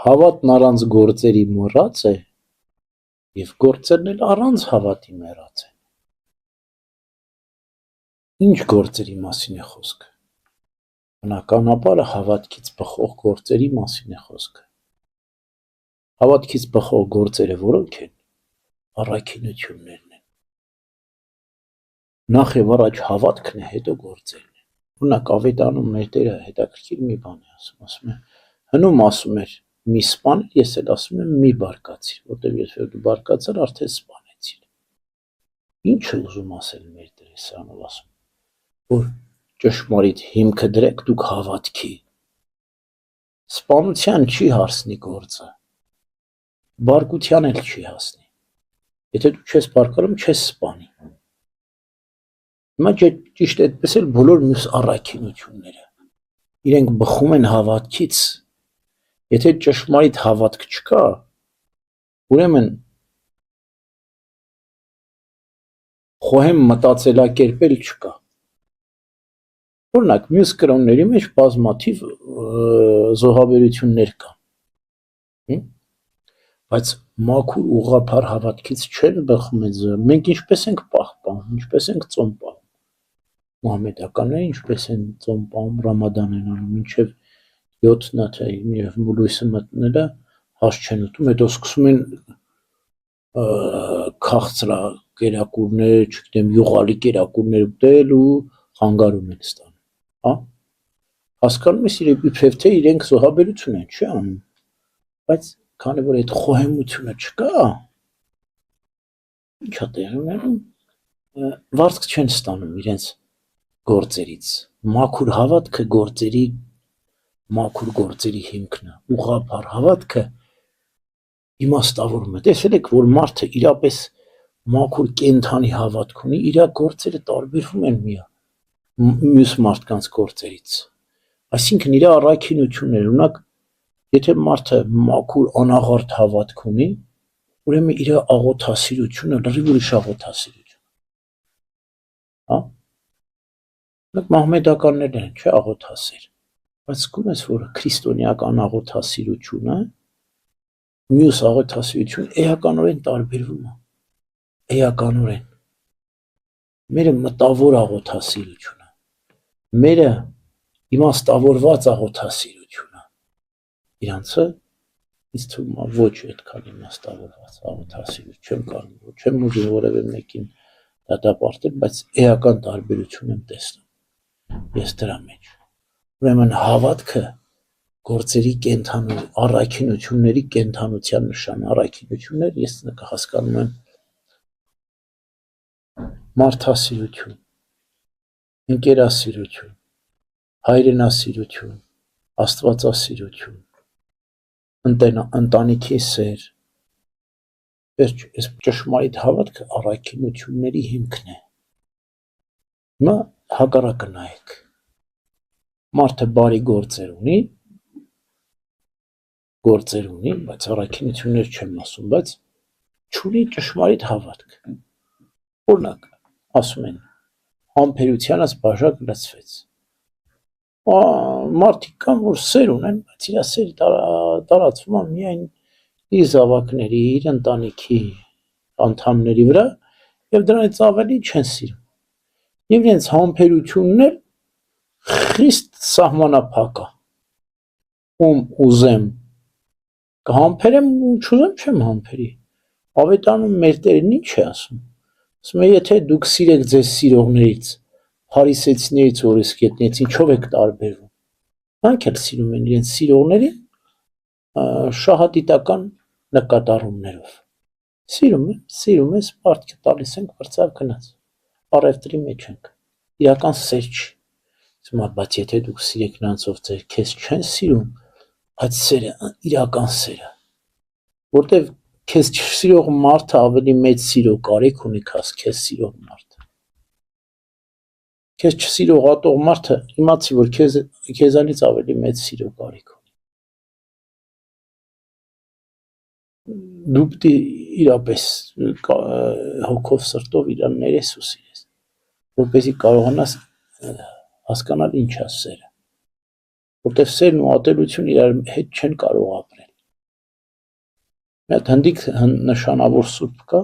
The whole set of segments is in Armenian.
Հավատն առանց գործերի մոռաց է, և գործերն էլ առանց հավատի մեռած են։ Ինչ գործերի մասին է խոսքը։ Բնականաբար հավատքից բխող գործերի մասին է խոսքը։ Հավատքից բխող գործերը որոնք են, առաքինություններն են։ Նախ եւ առաջ հավատքն է, հետո գործերն են։ Օրինակ Ավետարանում մեր Տերը հետաքրքիր մի բան է ասում է, հնում ասում էր մի սպան, ես էլ ասում եմ մի բարկացիր, որտեղ եթե դու բարկացար, արդեն սպանեցիր։ Ինչ է ուզում ասել մեր Տերը սրանով ասում, որ ճշմարիտ հիմքը դրեք դուք հավատքի։ Սպանության չի հասնի գործը, բարկության էլ չի հասնի։ Եթե դու չես բարկարում, չես սպանի։ Հիմա ճիշտ այդպես էլ բոլոր մյուս առաքինությունները, իրենք բխում են հավատքից։ Եթե ճշմարիտ հավատք չկա, ուրեմն խոհեմ մտածելակերպ էլ չկա։ Օրինակ, մյուս կրոնների մեջ բազմաթիվ զոհաբերություններ կան, բայց մաքուր ուղղափառ հավատքից չեն բխում այդ զոհը։ Մենք ինչպես ենք պահպանում, ինչպես ենք ծոմ պահում։ Մուհամեդականները ինչպես են ծոմ պահում, ռամադան են անում, մինչև 7-ն թե լույսը մտնելը հաշ չեն ուտում, հետո սկսում են քաղցրակերակուրներ, չգիտեմ, յուղալի կերակուրներ ուտել ու խանգարում են ստանում։ Հասկանում ես իբրև թե իրենք զոհաբերություն են, չի անում, բայց քանի որ այդ խոհեմությունը չկա, ի՞նչ է տեղի ունենում, վարձք չեն ստանում իրենց գործերից։ Մաքուր հավատքը մաքուր գործերի հիմքն է, ուղղափառ հավատքը իմաստավորում է։ Տեսել եք, որ մարդը իրապես մաքուր կենդանի հավատք ունի, իր գործերը տարբերվում են մյուս մարդկանց գործերից։ Այսինքն իր առաքինությունները, օրինակ, եթե մարդը մաքուր անաղարտ հավատք ունի, ուրեմն իր աղոթասիրությունը լրիվ ուրիշ աղոթասիրություն։ Մահմեդականներն են, չէ, աղոթասեր, բայց զգում ես, որ քրիստոնեական աղոթասիրությունը մյուս աղոթասիրություն էականորեն տարբերվում է, էականորեն։ Մերը մտավոր աղոթասիրությունը, մերը իմաստավորված աղոթասիրությունը, իրանցը ինձ թվում է ոչ այդքան իմաստավորված աղոթասիրություն, չեմ ուզում որևէ մեկին դատապարտել, բայց էական տարբերություն եմ տեսնում ես դրա մեջ։ Ուրեմն հավատքը գործերի կենդանու, առաքինությունների կենդանության նշան, առաքինություններ ես հասկանում եմ մարդասիրություն, ընկերասիրություն, հայրենասիրություն, աստվածասիրություն, ընտանիքի սեր, այս ճշմարիտ հավատքը առաքինությունների հիմքն է։ Հիմա հակառակը նայեք, մարդը բարի գործեր ունի, բայց առաքինություններ չեմ ասում, բայց չունի ճշմարիտ հավատք։ Օրինակ, ասում են, համբերությանս բաժակ լցվեց։ Մարդիկ կան, որ սեր ունեն, բայց իր սերը տարածվում է միայն իր զավակների, իր ընտանիքի անդամների վրա, և դրանից ավելի չեն սիրում։ Եվ իրենց համբերությունն էլ խիստ սահմանափակ է։ Ում ուզեմ կհամբերեմ, ում չուզեմ չեմ համբերի։ Ավետարանում մեր Տերն ինչ է ասում։ Ասում է, եթե դուք սիրեք ձեզ սիրողներից, փարիսեցիներից օրիսկետներից, ինչով եք տարբերվում։ Նրանք էլ սիրում են իրենց սիրողներին շահադիտական նկատառումներով։ Սիրում ես, պարտքը տալիս ենք, վրձավ գնաց, առևտրի մեջ ենք, իրական սեր չի։ Բայց եթե դուք սիրեք նրանցով քեզ չեն սիրում, այդ սերը, իրական սերը, որտև քեզ չսիրող մարդը ավելի մեծ սիրո կարիք ունի, քան քեզ սիրող մարդը։ Քեզ չսիրող ատող մարդը իմացի, որ քեզանից ավելի մեծ սիրո կարիք ունի։ Դու պիտի իրապես հոգով սրտով իրան ներես ու սիրես, որպեսզի կարողանաս հասկանալ ինչ է սերը, որտև սերն ու ատելությունը իրար հետ չեն կարող ապրել։ մի հատ հնդիկ նշանավոր սուրբ կա,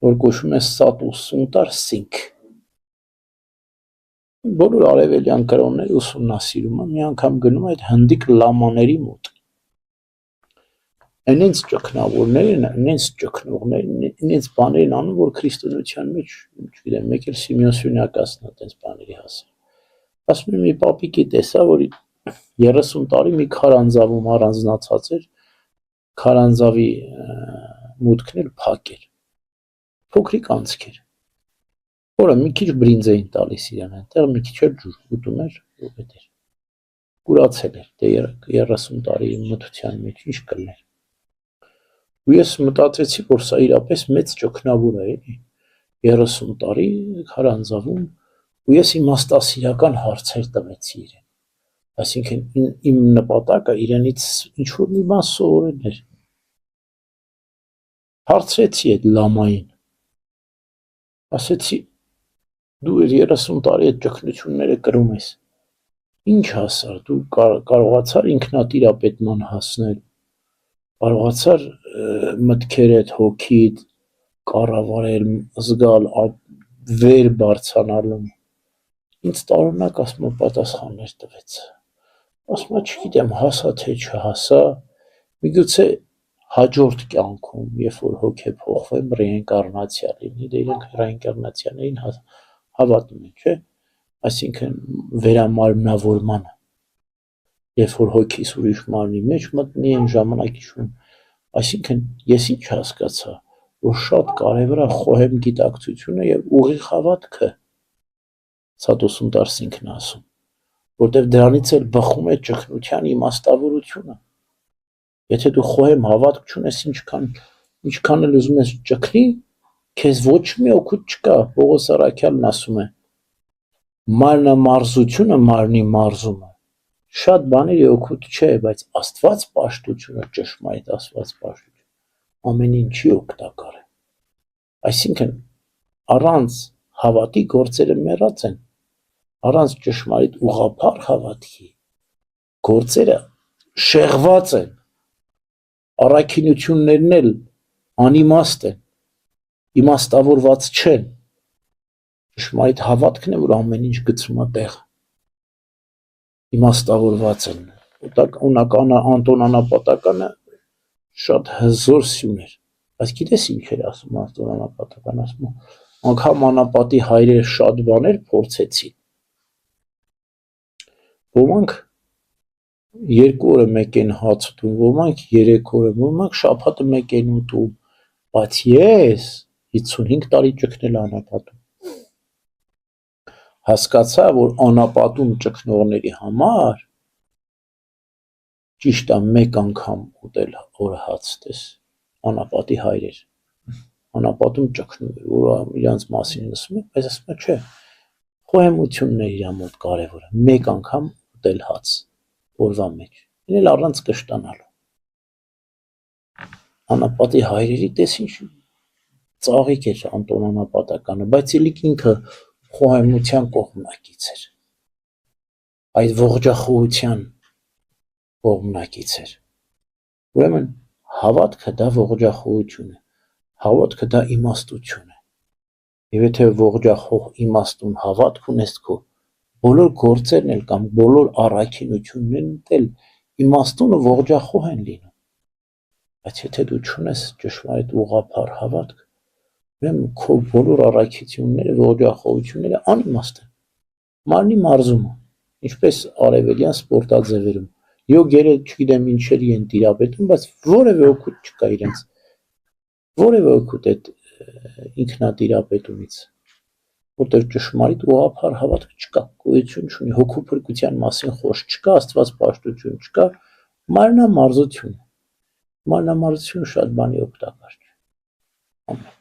որ կոչվում է Սատու Սունտար Սինգ։ Բոլոր արևելյան կրոններ ուսումնասիրում եմ, մի անգամ գնում այդ հնդիկ լամաների մոտ։ Այնենց ճգնավորներն, այնենց ճգնողներն, այնենց բաներն անում, որ քրիստոնեության մեջ, չգիտեմ, մեկ էլ Սիմեոն Սյունյակասն է այդպես բաների հասել։ Ասում եմ, մի պապիկի տեսա, որ 30 տարի մի քարանձավում առանձնացած էր, քարանձավի մուտքն էլ փակ էր, փոքրիկ անցք էր, որը մի քիչ բրինձ էին տալիս իրան այնտեղ, մի քիչ էլ ջուր ուտում էր, ուղետ էր, կուրացել էր, դե 30 տարի մթության մեջ ինչ կլներ։ Ու ես մտածեցի, որ սա իրապես մեծ ճգնավոր է, էլի, 30 տարի քարանձավում, ու ես իմաստասիրական հարցեր տվեցի իրեն, այսինքն իմ նպատակը իրենից ինչ-որ մի բան սովորել էր։ Հարցրեցի այդ լամային, ասեցի, դու 30 տարի այդ ճգնությունները կրում ես, ինչ հասար, դու կարողացար ինքնատիրապետման հասնել, կարողացար մտքերդ, հոգիդ կառավարել, զգալ, վեր բարձրանալու, ինձ տարօրինակ ասում պատասխաններ տվեց, ասում չգիտեմ, հասա թե չհասա, միգուցե հաջորդ կյանքում, երբ որ հոգեփոխվեմ, ռեինկարնացիա լինի, դե իրենք ռեինկարնացիաներին հավատում են, չէ՞, այսինքն վերամարմնավորմանը, երբ որ հոգիս ուրիշ մարմնի մեջ մտնի այն ժամանակ իշխում, այսինքն ես ինչ հասկացա, որ շատ կարևոր է խոհեմ գիտակցությունը եւ ուղիղ հավատքը, Սատու Սունտար Սինգն ասում, որտեղ դրանից էլ բխում է ճգնության իմաստավորությունը, եթե դու խոհեմ հավատք չունես, ինչքան էլ ուզում ես ճգնի, քեզ ոչ մի օգուտ չկա, Պողոս Առաքյալն ասում է, մարմնամարզությունը մարմնի մարզումը, շատ բաների օգուտ չէ, բայց Աստված պաշտությունը, ճշմարիտ Աստված պաշտությունը, ամեն ինչի օգտակար է, այսինքն առանց հավատի գործերը մեռած են, առանց ճշմարիտ ուղղափառ հավատքի գործերը շեղված են, առաքինություններն էլ անիմաստ են, իմաստավորված չեն, ճշմարիտ հավատքն է, որ ամեն ինչ գցում է տեղը, իմաստավորված են, Անտոն Անապատականը շատ հզոր սյուն էր, բայց գիտես ինչ էր ասում Անտոն Անապատականը, ասում անգամ անապատի հայրեր շատ բաներ փորձեցին, ոմանք 2 օրը մեկ են հաց ուտում, ոմանք 3 օրը, ոմանք շաբաթը մեկ են ուտում, բայց ես 55 տարի ճգնել անապատում, հասկացա, որ անապատում ճգնողների համար ճիշտ է մեկ անգամ ուտել օրը հաց, տես, անապատի հայրեր, անապատում ճգնում էր, որ իրանց մասին լսում եք, բայց ասում է չէ, խոհեմությունն է իրա մոտ կարևորը, մեկ անգամ ուտել հաց, օրվա մեջ, ինել առանց կշտանալու, անապատի հայրերի տես ինչ ծաղիկ էր Անտոն Անապատականը, բայց իլիք ինքը խոհեմության կողմնակից էր, այդ ողջախոհության կողմնակից էր, ուրեմն հավատքը դա ողջախոհություն է, հավատքը դա իմաստություն է, եւ եթե ողջախոհ իմաստուն հավատք ունես քո, բոլոր գործերն էլ կամ բոլոր առաքինություններն էլ իմաստուն ու ողջախոհ են լինում, բայց եթե դու չունես ճշմարիտ ուղղափառ հավատք, ուրեմն քո բոլոր առաքինությունները, ողջախոհությունները անիմաստ են, մարմնի մարզումը, ինչպես արևելյան սպորտաձևերում, յոգերը չգիտեմ ինչերի են տիրապետում, բայց որևէ օգուտ չկա իրենց, որևէ օգուտ այդ ինքնատիրապետումից, որտեղ ճշմարիտ ուղղափառ հավատք չկա, գոյություն չունի, հոգու փրկության մասին խոսք չկա, Աստված պաշտություն չկա, մարմնամարզություն շատ բանի օգտակար չէ, ամեն